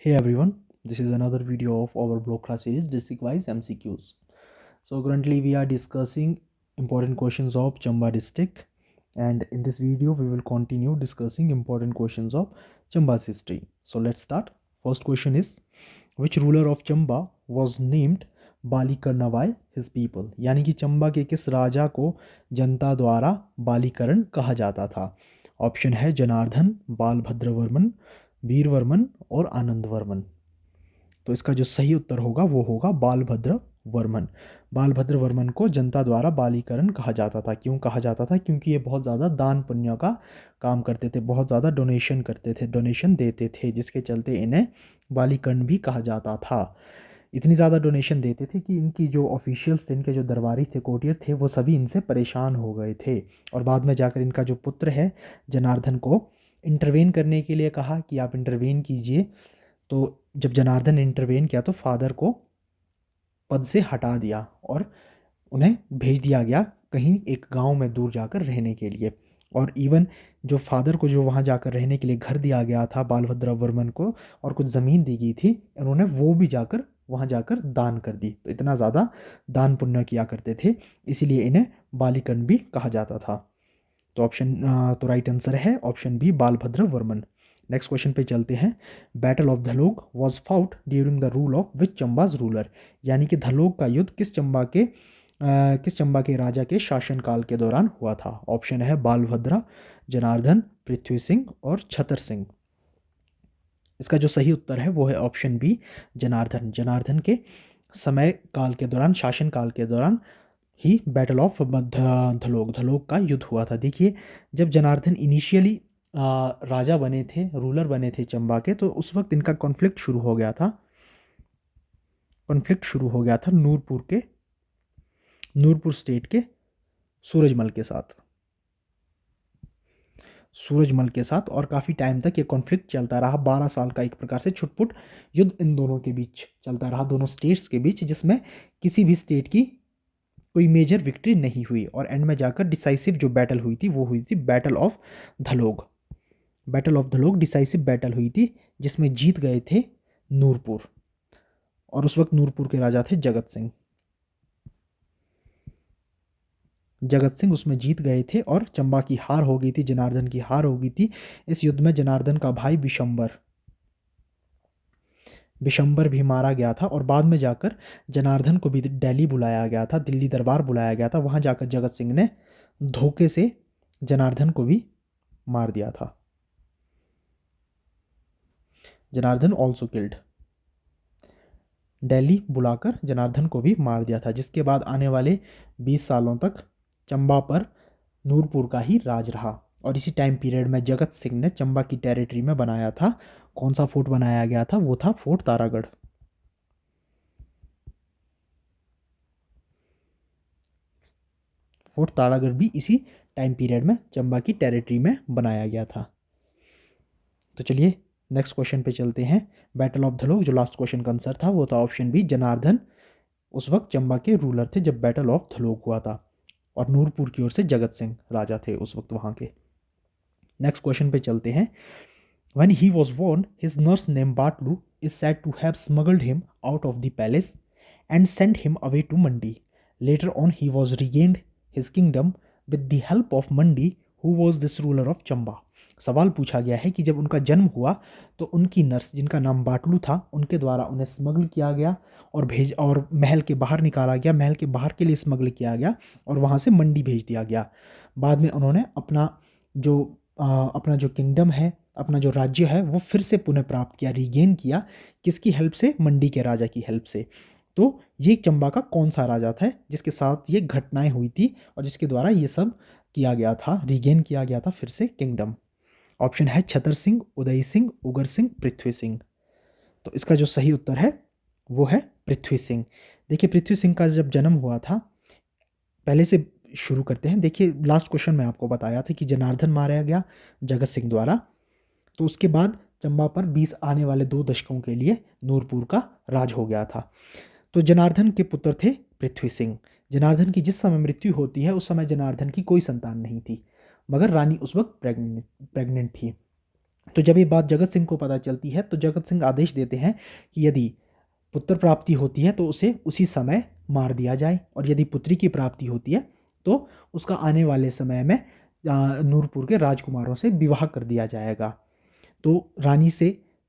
Hey everyone, this is another video of our blog class series district wise MCQs. So currently we are discussing important questions of Chamba district, and in this video we will continue discussing important questions of Chamba's history. So let's start. First question is, which ruler of Chamba was named बालीकर्ण by his people? यानी कि चंबा के किस राजा को जनता द्वारा बालीकरण कहा जाता था? Option है जनार्दन, बालभद्रवर्मन, वीरवर्मन और आनंदवर्मन। तो इसका जो सही उत्तर होगा वो होगा बालभद्र वर्मन। बालभद्र वर्मन को जनता द्वारा बालीकरण कहा जाता था। क्यों कहा जाता था? क्योंकि ये बहुत ज़्यादा दान पुण्य का काम करते थे, बहुत ज़्यादा डोनेशन करते थे, डोनेशन देते थे, जिसके चलते इन्हें बालीकर्ण भी कहा जाता था। इतनी ज़्यादा डोनेशन देते थे कि इनकी जो ऑफिशियल्स थे, इनके जो दरबारी थे, कोटियर थे, वो सभी इनसे परेशान हो गए थे। और बाद में जाकर इनका जो पुत्र है जनार्दन को इंटरवेन करने के लिए कहा कि आप इंटरवेन कीजिए। तो जब जनार्दन इंटरवेन किया तो फादर को पद से हटा दिया और उन्हें भेज दिया गया कहीं एक गांव में दूर जाकर रहने के लिए। और इवन जो फादर को जो वहाँ जाकर रहने के लिए घर दिया गया था बालभद्र वर्मन को, और कुछ ज़मीन दी गई थी, उन्होंने वो भी जाकर वहाँ जाकर दान कर दी। तो इतना ज़्यादा दान पुण्य किया करते थे, इसीलिए इन्हें बालीकर्ण भी कहा जाता था। तो तो राइट आंसर है option B, Balabhadra Varman. Next question पे चलते हैं। Battle of Dhalog was fought during the rule of which Chamba's ruler? यानी कि धलोक का युद्ध किस चंबा के राजा के शासनकाल के दौरान हुआ था? ऑप्शन है बालभद्र, जनार्दन, पृथ्वी सिंह और छतर सिंह। इसका जो सही उत्तर है वो है ऑप्शन बी, जनार्दन। जनार्दन के समय काल के दौरान, शासन काल के दौरान ही बैटल ऑफ धलोक का युद्ध हुआ था। देखिए, जब जनार्दन इनिशियली राजा बने थे, रूलर बने थे चंबा के, तो उस वक्त इनका कॉन्फ्लिक्ट शुरू हो गया था। नूरपुर स्टेट के सूरजमल के साथ। और काफ़ी टाइम तक ये कॉन्फ्लिक्ट चलता रहा। 12 साल का एक प्रकार से छुटपुट युद्ध इन दोनों के बीच चलता रहा, दोनों स्टेट्स के बीच, जिसमें किसी भी स्टेट की कोई मेजर विक्ट्री नहीं हुई। और एंड में जाकर डिसाइसिव जो बैटल हुई थी वो हुई थी बैटल ऑफ धलोक। डिसाइसिव बैटल हुई थी, जिसमें जीत गए थे नूरपुर, और उस वक्त नूरपुर के राजा थे जगत सिंह उसमें जीत गए थे, और चंबा की हार हो गई थी, जनार्दन की हार हो गई थी। इस युद्ध में जनार्दन का भाई बिशंबर भी मारा गया था, और बाद में जाकर जनार्दन को भी दिल्ली बुलाया गया था, दिल्ली दरबार बुलाया गया था। वहां जाकर जगत सिंह ने धोखे से जनार्दन को भी मार दिया था। Janardan also killed. दिल्ली बुलाकर जनार्दन को भी मार दिया था, जिसके बाद आने वाले 20 सालों तक चंबा पर नूरपुर का ही राज रहा। और इसी टाइम पीरियड में जगत सिंह ने चंबा की टेरिटरी में बनाया था, कौन सा फोर्ट बनाया गया था? वो था फोर्ट तारागढ़। फोर्ट तारागढ़ भी इसी टाइम पीरियड में चंबा की टेरिटरी में बनाया गया था। तो चलिए नेक्स्ट क्वेश्चन पे चलते हैं। बैटल ऑफ धलोक, जो लास्ट क्वेश्चन का आंसर था वो था ऑप्शन बी, जनार्दन उस वक्त चंबा के रूलर थे जब बैटल ऑफ धलोक हुआ था, और नूरपुर की ओर से जगत सिंह राजा थे उस वक्त वहां के। नेक्स्ट क्वेश्चन पे चलते हैं। When he was born, his nurse named Batlu is said to have smuggled him out of the palace and sent him away to Mandi. Later on, he was regained his kingdom with the help of Mandi, who was this ruler of Chamba. सवाल पूछा गया है कि जब उनका जन्म हुआ तो उनकी नर्स, जिनका नाम बाटलू था, उनके द्वारा उन्हें स्मगल किया गया और महल के बाहर निकाला गया, महल के बाहर के लिए स्मगल किया गया, और वहाँ से मंडी भेज दिया गया। बाद में उन्होंने अपना जो किंगडम है, अपना जो राज्य है, वो फिर से पुनः प्राप्त किया, रीगेन किया। किसकी हेल्प से? मंडी के राजा की हेल्प से। तो ये चंबा का कौन सा राजा था जिसके साथ ये घटनाएं हुई थी और जिसके द्वारा ये सब किया गया था, रीगेन किया गया था फिर से किंगडम? ऑप्शन है छतर सिंह, उदय सिंह, उगर सिंह, पृथ्वी सिंह। तो इसका जो सही उत्तर है वो है पृथ्वी सिंह। देखिए, पृथ्वी सिंह का जब जन्म हुआ था, पहले से शुरू करते हैं। देखिए, लास्ट क्वेश्चन में आपको बताया था कि जनार्दन मारा गया जगत सिंह द्वारा, तो उसके बाद चंबा पर 20 आने वाले 2 दशकों के लिए नूरपुर का राज हो गया था। तो जनार्दन के पुत्र थे पृथ्वी सिंह। जनार्दन की जिस समय मृत्यु होती है उस समय जनार्दन की कोई संतान नहीं थी, मगर रानी उस वक्त प्रेग्नेंट थी। तो जब ये बात जगत सिंह को पता चलती है तो जगत सिंह आदेश देते हैं कि यदि पुत्र प्राप्ति होती है तो उसे उसी समय मार दिया जाए, और यदि पुत्री की प्राप्ति होती है तो उसका आने वाले समय में नूरपुर के राजकुमारों से विवाह कर दिया जाएगा। तो रानी से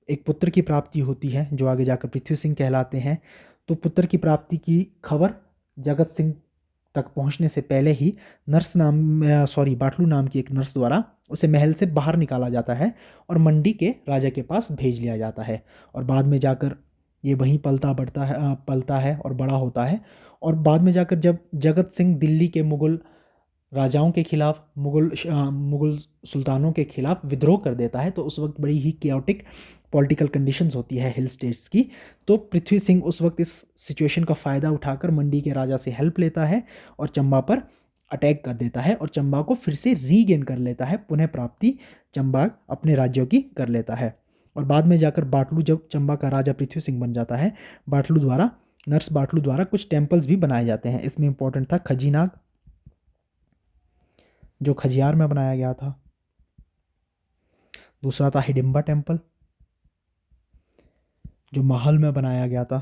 एक पुत्र की प्राप्ति होती है जो आगे जाकर पृथ्वी सिंह कहलाते हैं। तो पुत्र की प्राप्ति की खबर जगत सिंह तक पहुंचने से पहले ही बाटलू नाम की एक नर्स द्वारा उसे महल से बाहर निकाला जाता है और मंडी के राजा के पास भेज लिया जाता है, और बाद में जाकर ये वहीं पलता है और बड़ा होता है। और बाद में जाकर जब जगत सिंह दिल्ली के मुगल राजाओं के खिलाफ, मुगल सुल्तानों के खिलाफ विद्रोह कर देता है, तो उस वक्त बड़ी ही केओटिक पॉलिटिकल कंडीशंस होती है हिल स्टेट्स की। तो पृथ्वी सिंह उस वक्त इस सिचुएशन का फ़ायदा उठाकर मंडी के राजा से हेल्प लेता है और चंबा पर अटैक कर देता है और चंबा को फिर से रीगेन कर लेता है, पुनः प्राप्ति चंबा अपने राज्यों की कर लेता है। और बाद में जाकर बाटलू जब चंबा का राजा पृथ्वी सिंह बन जाता है, नर्स बाटलू द्वारा कुछ टेम्पल्स भी बनाए जाते हैं। इसमें इंपॉर्टेंट था खजीनाग, जो खजियार में बनाया गया था। दूसरा था हिडिंबा टेम्पल, जो महल में बनाया गया था।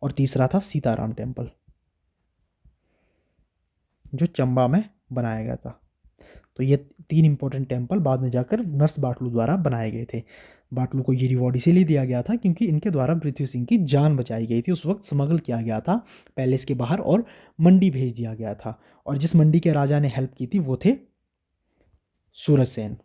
और तीसरा था सीताराम टेम्पल, जो चंबा में बनाया गया था। तो ये 3 इंपॉर्टेंट टेम्पल बाद में जाकर नर्स बाटलू द्वारा बनाए गए थे। बाटलू को ये रिवॉर्ड इसीलिए दिया गया था क्योंकि इनके द्वारा पृथ्वी सिंह की जान बचाई गई थी। उस वक्त स्मगल किया गया था पैलेस के बाहर और मंडी भेज दिया गया था, और जिस मंडी के राजा ने हेल्प की थी वो थे सूरजसेन।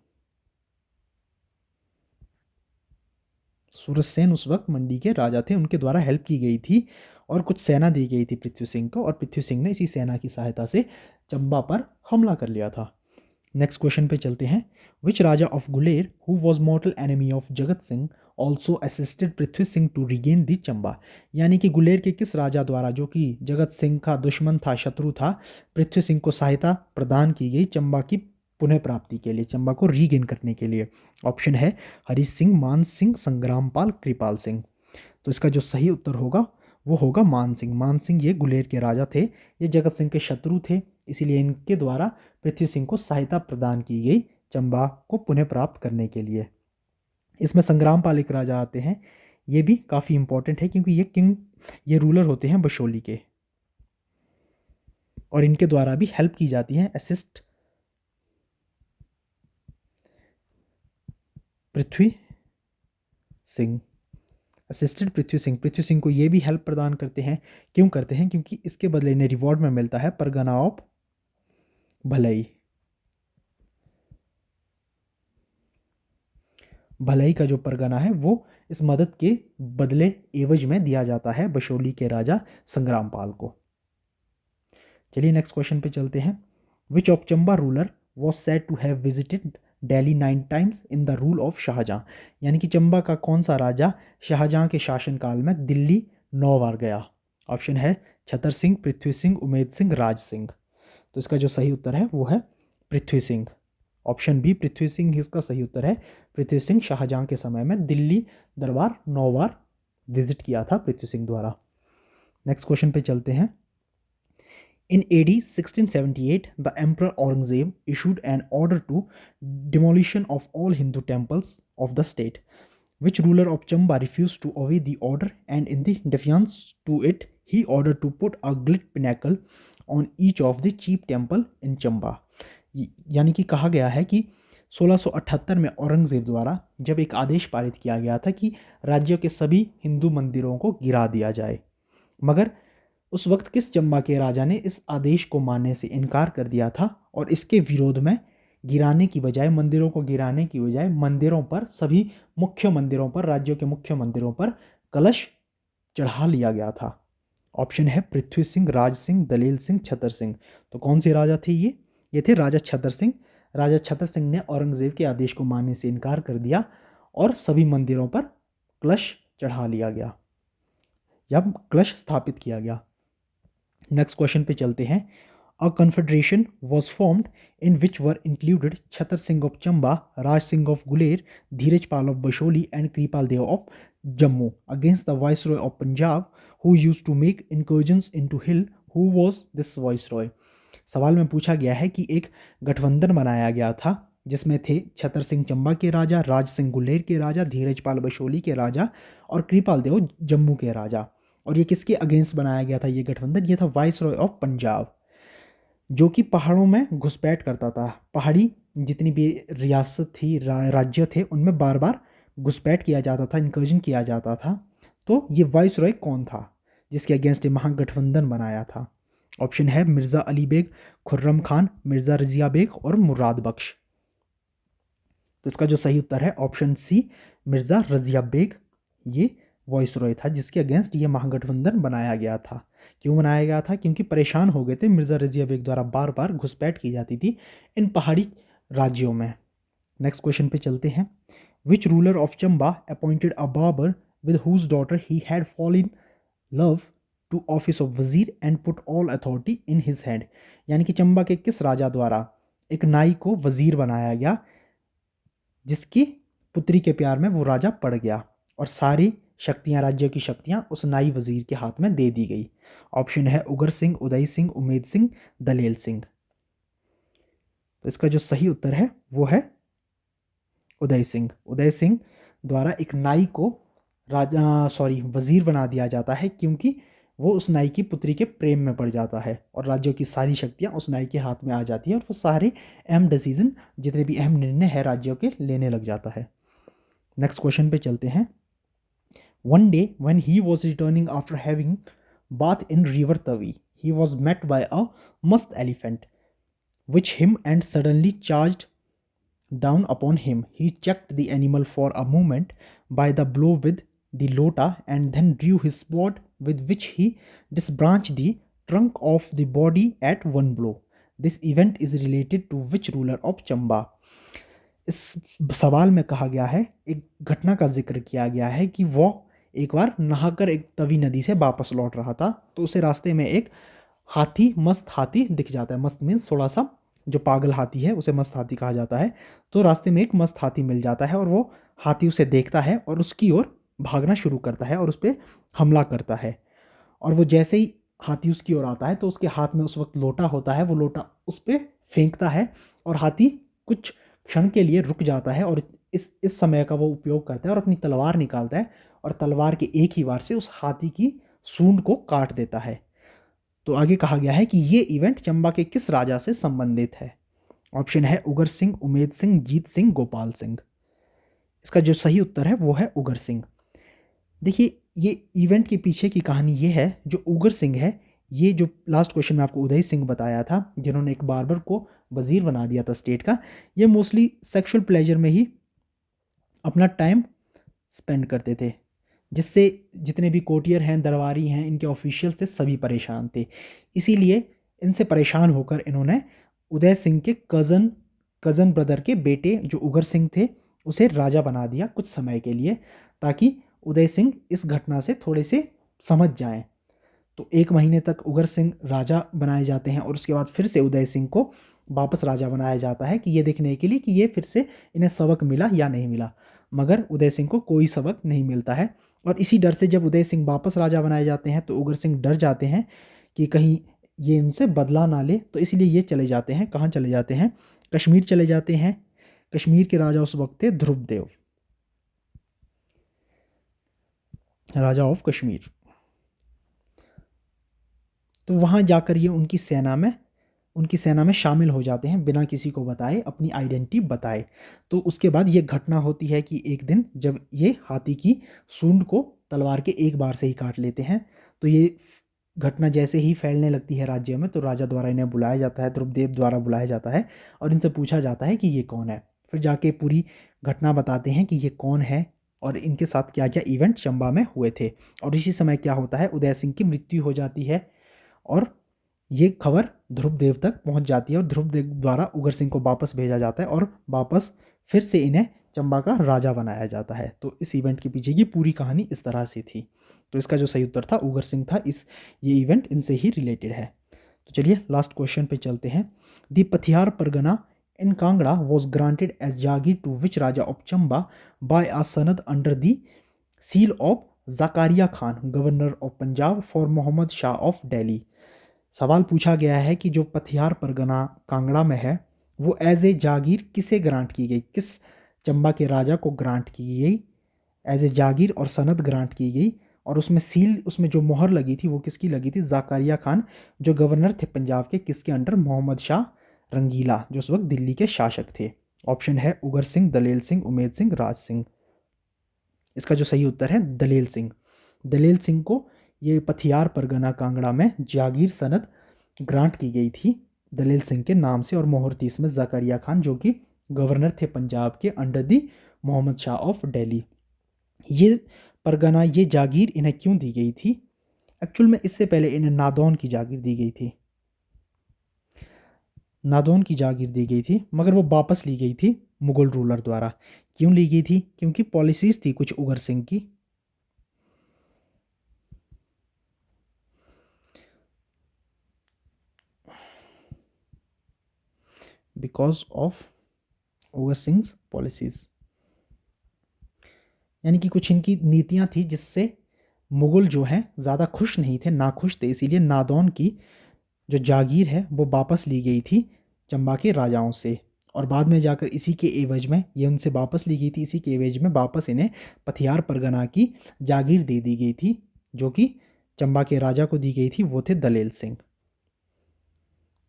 सूरजसेन उस वक्त मंडी के राजा थे, उनके द्वारा हेल्प की गई थी और कुछ सेना दी गई थी पृथ्वी सिंह को, और पृथ्वी सिंह ने इसी सेना की सहायता से चंबा पर हमला कर लिया था। नेक्स्ट क्वेश्चन पे चलते हैं। Which raja of Guler who was mortal enemy of Jagat Singh also assisted Prithvi Singh to regain the Chamba. यानी कि गुलेर के किस राजा द्वारा, जो कि जगत सिंह का दुश्मन था, शत्रु था, पृथ्वी सिंह को सहायता प्रदान की गई चंबा की पुनः प्राप्ति के लिए, चंबा को रीगेन करने के लिए। ऑप्शन है हरि सिंह, मान सिंह, संग्रामपाल, कृपाल सिंह। तो इसका जो सही उत्तर होगा वो होगा मान सिंह। मान सिंह ये गुलेर के राजा थे, ये जगत सिंह के शत्रु थे, इसीलिए इनके द्वारा पृथ्वी सिंह को सहायता प्रदान की गई चंबा को पुनः प्राप्त करने के लिए। इसमें संग्रामपाल एक राजा आते हैं, ये भी काफ़ी इंपॉर्टेंट है क्योंकि ये रूलर होते हैं बशोली के, और इनके द्वारा भी हेल्प की जाती है, असिस्ट पृथ्वी सिंह, असिस्टेड पृथ्वी सिंह को ये भी हेल्प प्रदान करते हैं। क्यों करते हैं? क्योंकि इसके बदले इन्हें रिवॉर्ड में मिलता है परगना ऑफ भलई। भलई का जो परगना है वो इस मदद के बदले एवज में दिया जाता है बशोली के राजा संग्रामपाल को। चलिए नेक्स्ट क्वेश्चन पे चलते हैं। Which of Chamba ruler was said to have visited Delhi 9 times in the rule of Shahjahan. यानी कि चंबा का कौन सा राजा शाहजहां के शासनकाल में दिल्ली 9 बार गया? ऑप्शन है छतर सिंह, पृथ्वी सिंह, उमेद सिंह, राज सिंह। तो इसका जो सही उत्तर है वो है पृथ्वी सिंह। ऑप्शन बी पृथ्वी सिंह इसका सही उत्तर है। पृथ्वी सिंह शाहजहां के समय में दिल्ली दरबार 9 बार विजिट किया था पृथ्वी सिंह द्वारा। नेक्स्ट क्वेश्चन पे चलते हैं। In AD 1678, the Emperor Aurangzeb issued an order to demolition of all Hindu temples of the state. Which ruler of Chamba refused to obey the order, and in the defiance to it, he ordered to put a gilt pinnacle on each of the chief temple in Chamba. यानी कि कहा गया है कि 1678 में औरंगजेब द्वारा जब एक आदेश पारित किया गया था कि राज्यों के सभी हिंदू मंदिरों को गिरा दिया जाए, मगर उस वक्त किस चंबा के राजा ने इस आदेश को मानने से इनकार कर दिया था, और इसके विरोध में मंदिरों को गिराने की बजाय मंदिरों पर, सभी मुख्य मंदिरों पर, राज्यों के मुख्य मंदिरों पर कलश चढ़ा लिया गया था। ऑप्शन है पृथ्वी सिंह, राज सिंह, दलील सिंह, छतर सिंह। तो कौन से राजा थे ये थे राजा छतर सिंह। राजा छतर सिंह ने औरंगजेब के आदेश को मानने से इनकार कर दिया और सभी मंदिरों पर कलश चढ़ा लिया गया या कलश स्थापित किया गया। नेक्स्ट क्वेश्चन पे चलते हैं। A confederation was formed in which were included Chhatar Singh of Chamba, Raj Singh of Guler, Dhiraj Pal of Basohli and Kripal Dev of Jammu against the viceroy of Punjab who used to make incursions into hill. Who was this viceroy? सवाल में पूछा गया है कि एक गठबंधन बनाया गया था जिसमें थे छतर सिंह चंबा के राजा, राज सिंह गुलेर के राजा, धीरजपाल बशोली के राजा और कृपाल देव जम्मू के राजा। और ये किसके अगेंस्ट बनाया गया था ये गठबंधन? ये था वाइसरॉय ऑफ पंजाब, जो कि पहाड़ों में घुसपैठ करता था। पहाड़ी जितनी भी रियासत थी, राज्य थे, उनमें बार बार घुसपैठ किया जाता था, इनकर्जन किया जाता था। तो ये वाइसरॉय कौन था जिसके अगेंस्ट ये महागठबंधन बनाया था? ऑप्शन है मिर्ज़ा अली बेग, खुर्रम खान, मिर्ज़ा रजिया बेग और मुराद बख्श। तो इसका जो सही उत्तर है ऑप्शन सी, मिर्ज़ा रजिया बेग ये वाइसरॉय था जिसके अगेंस्ट ये महागठबंधन बनाया गया था। क्यों बनाया गया था? क्योंकि परेशान हो गए थे, मिर्ज़ा रजिया बेग द्वारा बार बार घुसपैठ की जाती थी इन पहाड़ी राज्यों में। नेक्स्ट क्वेश्चन पे चलते हैं। Which ruler of Chamba appointed a barber with whose daughter he had fall in love to office of wazir and put all authority in his hand? यानी कि चंबा के किस राजा द्वारा एक नाई को वजीर बनाया गया जिसकी पुत्री के प्यार में वो राजा पड़ गया और सारी शक्तियां, राज्य की शक्तियां उस नाई वजीर के हाथ में दे दी गई? ऑप्शन है उगर सिंह, उदय सिंह, उमेद सिंह, दलेल सिंह। तो इसका जो सही उत्तर है वो है उदय सिंह। उदय सिंह द्वारा एक नाई को वजीर बना दिया जाता है क्योंकि वो उस नाई की पुत्री के प्रेम में पड़ जाता है और राज्यों की सारी शक्तियां उस नाई के हाथ में आ जाती है और वो सारे अहम डिसीजन, जितने भी अहम निर्णय है राज्यों के, लेने लग जाता है। नेक्स्ट क्वेश्चन पे चलते हैं। One day when he was returning after having bath in river Tawi, he was met by a musth elephant which him and suddenly charged down upon him. He checked the animal for a moment by the blow with the lota and then drew his sword with which he disbranched the trunk of the body at one blow. This event is related to which ruler of Chamba? इस सवाल में कहा गया है, एक घटना का जिक्र किया गया है कि वो एक बार नहाकर एक तवी नदी से वापस लौट रहा था तो उसे रास्ते में एक हाथी, मस्त हाथी दिख जाता है। मस्त मीन्स थोड़ा सा जो पागल हाथी है उसे मस्त हाथी कहा जाता है। तो रास्ते में एक मस्त हाथी मिल जाता है और वो हाथी उसे देखता है और उसकी ओर भागना शुरू करता है और उस पर हमला करता है। और वो जैसे ही हाथी उसकी ओर आता है तो उसके हाथ में उस वक्त लोटा होता है, वो लोटा उस पर फेंकता है और हाथी कुछ क्षण के लिए रुक जाता है और इस समय का वो उपयोग करता है और अपनी तलवार निकालता है और तलवार के एक ही वार से उस हाथी की सूंड को काट देता है। तो आगे कहा गया है कि ये इवेंट चंबा के किस राजा से संबंधित है? ऑप्शन है उगर सिंह, उमेद सिंह, जीत सिंह, गोपाल सिंह। इसका जो सही उत्तर है वो है उगर सिंह। देखिए ये इवेंट के पीछे की कहानी ये है, जो उगर सिंह है, ये जो लास्ट क्वेश्चन में आपको उदय सिंह बताया था जिन्होंने एक बार्बर को वजीर बना दिया था स्टेट का, ये मोस्टली सेक्सुअल प्लेजर में ही अपना टाइम स्पेंड करते थे, जिससे जितने भी कोटियर हैं, दरबारी हैं, इनके ऑफिशियल से सभी परेशान थे। इसीलिए इनसे परेशान होकर इन्होंने उदय सिंह के कज़न ब्रदर के बेटे जो उगर सिंह थे उसे राजा बना दिया कुछ समय के लिए, ताकि उदय सिंह इस घटना से थोड़े से समझ जाएं। तो 1 महीने तक उगर सिंह राजा बनाए जाते हैं और उसके बाद फिर से उदय सिंह को वापस राजा बनाया जाता है कि ये देखने के लिए कि ये फिर से इन्हें सबक मिला या नहीं मिला। मगर उदय सिंह को कोई सबक नहीं मिलता है और इसी डर से जब उदय सिंह वापस राजा बनाए जाते हैं तो उगर सिंह डर जाते हैं कि कहीं ये इनसे बदला ना ले, तो इसलिए ये चले जाते हैं। कहाँ चले जाते हैं? कश्मीर चले जाते हैं। कश्मीर के राजा उस वक्त थे ध्रुवदेव, राजा ऑफ कश्मीर। तो वहाँ जाकर ये उनकी सेना में शामिल हो जाते हैं बिना किसी को बताए, अपनी आइडेंटिटी बताए। तो उसके बाद ये घटना होती है कि एक दिन जब ये हाथी की सूंड को तलवार के एक बार से ही काट लेते हैं, तो ये घटना जैसे ही फैलने लगती है राज्य में तो राजा द्वारा इन्हें बुलाया जाता है, ध्रुवदेव द्वारा बुलाया जाता है और इनसे पूछा जाता है कि ये कौन है। फिर जाके पूरी घटना बताते हैं कि ये कौन है और इनके साथ क्या क्या इवेंट चंबा में हुए थे। और इसी समय क्या होता है, उदय सिंह की मृत्यु हो जाती है और ये खबर ध्रुवदेव तक पहुंच जाती है और ध्रुवदेव द्वारा उगर सिंह को वापस भेजा जाता है और वापस फिर से इन्हें चंबा का राजा बनाया जाता है। तो इस इवेंट के पीछे की पूरी कहानी इस तरह से थी। तो इसका जो सही उत्तर था उगर सिंह था। ये इवेंट इनसे ही रिलेटेड है। तो चलिए लास्ट क्वेश्चन पे चलते हैं। The Pathiar pargana in Kangra was granted as jagir to which raja of Chamba by a sanad under the seal of Zakariya Khan, governor of Punjab, for Muhammad Shah of Delhi. सवाल पूछा गया है कि जो पथियार परगना कांगड़ा में है वो एज ए जागीर किसे ग्रांट की गई, किस चंबा के राजा को ग्रांट की गई, एज ए जागीर और सनद ग्रांट की गई। और उसमें सील, उसमें जो मोहर लगी थी वो किसकी लगी थी, ज़ाकरिया खान जो गवर्नर थे पंजाब के, किसके अंडर, मोहम्मद शाह रंगीला जो उस वक्त दिल्ली के शासक थे। ऑप्शन है उगर सिंह, दलेल सिंह, उमेद सिंह, राज सिंह। इसका जो सही उत्तर है दलेल सिंह। दलेल सिंह को ये पथियार परगना कांगड़ा में जागीर सनद ग्रांट की गई थी दलेल सिंह के नाम से, और मोहर थी इसमें ज़ाकरिया खान जो कि गवर्नर थे पंजाब के under the Mohammad Shah of Delhi. ये परगना, ये जागीर इन्हें क्यों दी गई थी? एक्चुअल में इससे पहले इन्हें नादौन की जागीर दी गई थी, नादौन की जागीर दी गई थी, मगर वो वापस ली गई थी मुगल रूलर द्वारा। क्यों ली गई थी? क्योंकि पॉलिसीज थी कुछ उगर सिंह की, बिकॉज ऑफ उगर सिंह पॉलिसीज, यानी कि कुछ इनकी नीतियां थी जिससे मुगल जो हैं ज़्यादा खुश नहीं थे, नाखुश थे, इसीलिए नादौन की जो जागीर है वो वापस ली गई थी चंबा के राजाओं से। और बाद में जाकर इसी के एवज में ये उनसे वापस ली गई थी, इसी के एवज में वापस इन्हें पथियार परगना की जागीर दे दी गई थी, जो कि चंबा के राजा को दी गई थी, वो थे दलेल सिंह।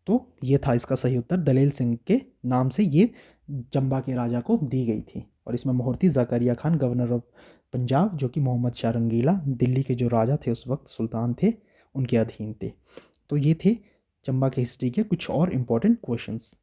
तो ये था इसका सही उत्तर, दलेल सिंह के नाम से ये चंबा के राजा को दी गई थी। और इसमें मोहर थी ज़ाकरिया खान गवर्नर ऑफ पंजाब जो कि मोहम्मद शाह रंगीला दिल्ली के जो राजा थे उस वक्त, सुल्तान थे, उनके अधीन थे। तो ये थे चंबा के हिस्ट्री के कुछ और इम्पोर्टेंट क्वेश्चंस।